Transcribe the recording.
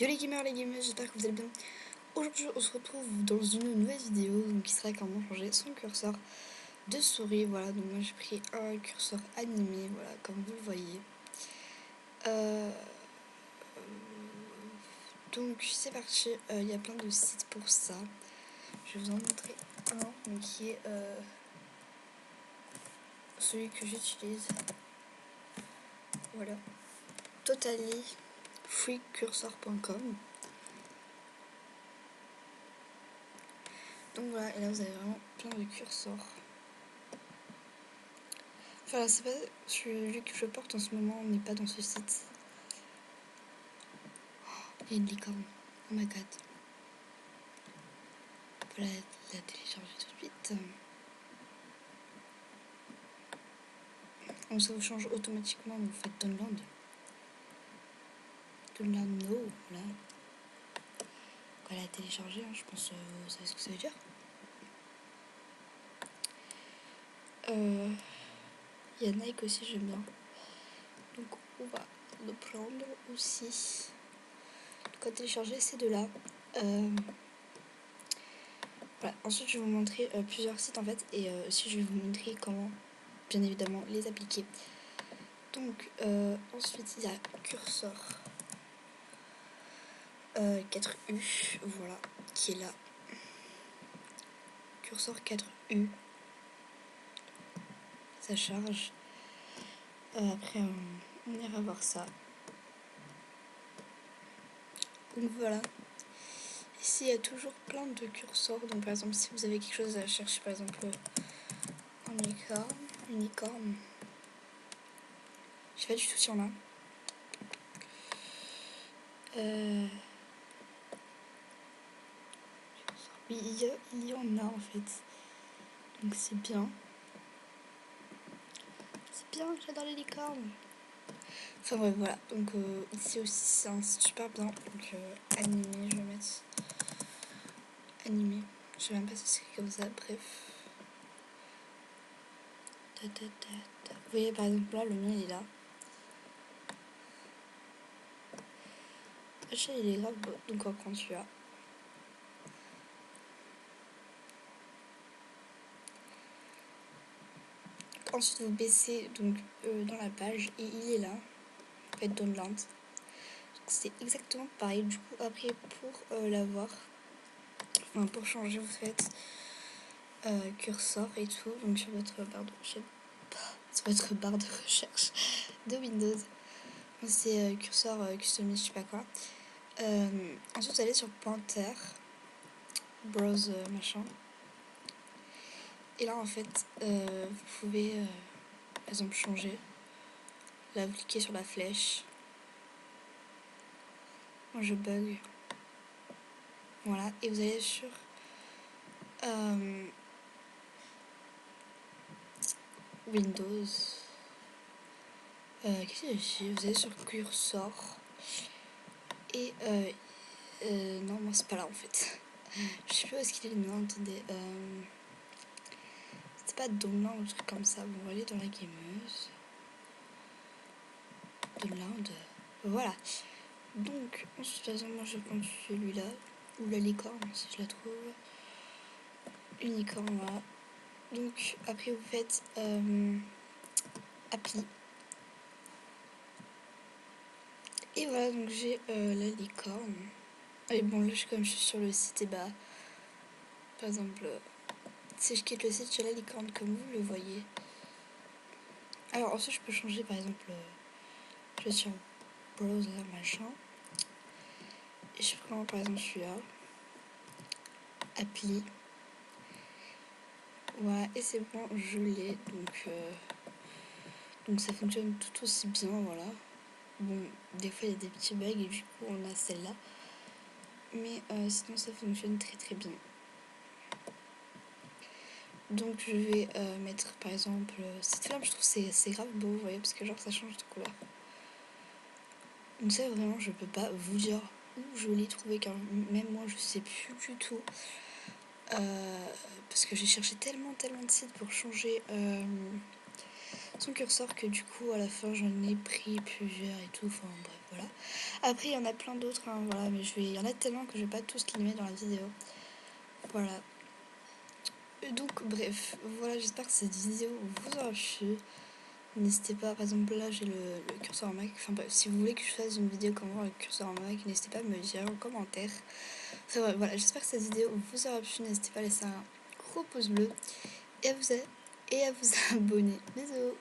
Yo les gamers, les gamers, j'espère que vous allez bien. Aujourd'hui on se retrouve dans une nouvelle vidéo qui sera comment changer son curseur de souris. Voilà, donc moi j'ai pris un curseur animé, voilà, comme vous le voyez. Donc c'est parti, il y a plein de sites pour ça. Je vais vous en montrer un qui est celui que j'utilise. Voilà, totallyfreecursor.com. Donc voilà, et là vous avez vraiment plein de curseurs. Enfin, c'est pas celui que je porte en ce moment, on n'est pas dans ce site. Il y a une licorne. Oh my god. On peut la télécharger tout de suite. Donc ça vous change automatiquement, vous faites download. Download no, voilà. On va la télécharger, hein, je pense que vous savez ce que ça veut dire. Il y a Nike aussi, j'aime bien. Donc on va le prendre aussi. Donc à télécharger ces deux-là. Voilà. Ensuite je vais vous montrer plusieurs sites en fait. Et aussi je vais vous montrer comment bien évidemment les appliquer. Donc ensuite il y a Cursor 4U, voilà, qui est là. Cursor 4U, ça charge. Après on ira voir ça. Donc voilà. Ici il y a toujours plein de curseurs. Donc par exemple si vous avez quelque chose à chercher, par exemple un unicorne. Je sais pas du tout si on a. Oui, il y en a en fait. Donc c'est bien. C'est bien, j'adore les licornes. Enfin bref, voilà. Donc ici aussi c'est un super bien. Donc animé, je vais mettre animé. Je sais même pas si c'est comme ça, bref. Vous voyez par exemple là, le mien il est là. Le chat il est grave beau, donc on va prendre celui-là. Ensuite vous baissez donc dans la page et il est là. Vous faites download. C'est exactement pareil. Du coup après pour l'avoir, enfin, pour changer vous faites curseur et tout. Donc sur votre barre de recherche, de Windows. C'est curseur customise, je sais pas quoi. Ensuite vous allez sur pointer, browse machin. Et là en fait vous pouvez par exemple changer. Là vous cliquez sur la flèche. Moi je bug. Voilà. Et vous allez sur Windows. Qu'est-ce que j'ai? Vous allez sur cursor. Et non, moi c'est pas là en fait. Je sais pas où est-ce qu'il est le nom, attendez. C'était pas download ou un truc comme ça. Bon, on va aller dans la gameuse. Download. Voilà. Donc, ensuite, par exemple, moi je vais prendre celui-là. Ou la licorne, si je la trouve. Unicorne, voilà. Donc, après vous faites appli. Et voilà, donc j'ai la licorne. Et bon, là, comme je suis sur le site, et bah, par exemple, si je quitte le site, j'ai la licorne comme vous le voyez. Alors, ensuite, je peux changer, par exemple, je vais sur browser, machin. Et je prends, par exemple, celui-là. Appli. Voilà, et c'est bon, je l'ai. Donc, ça fonctionne tout aussi bien, voilà. Bon, des fois, il y a des petits bugs et du coup, on a celle-là. Mais sinon, ça fonctionne très très bien. Donc je vais mettre par exemple cette flamme, je trouve c'est grave beau, vous voyez, parce que genre ça change de couleur. Donc ça vraiment je peux pas vous dire où je l'ai trouvé, car même moi je sais plus du tout. Parce que j'ai cherché tellement de sites pour changer son curseur que du coup à la fin j'en ai pris plusieurs et tout, enfin bref voilà. Après il y en a plein d'autres, hein, voilà, mais il y en a tellement que je vais pas tous les mettre dans la vidéo. Voilà. Donc bref, voilà, j'espère que cette vidéo vous aura plu. N'hésitez pas, par exemple là j'ai le curseur en Mac, enfin bref, si vous voulez que je fasse une vidéo comment le curseur en Mac, n'hésitez pas à me le dire en commentaire. Enfin, voilà, j'espère que cette vidéo vous aura plu, n'hésitez pas à laisser un gros pouce bleu et à vous abonner. Bisous.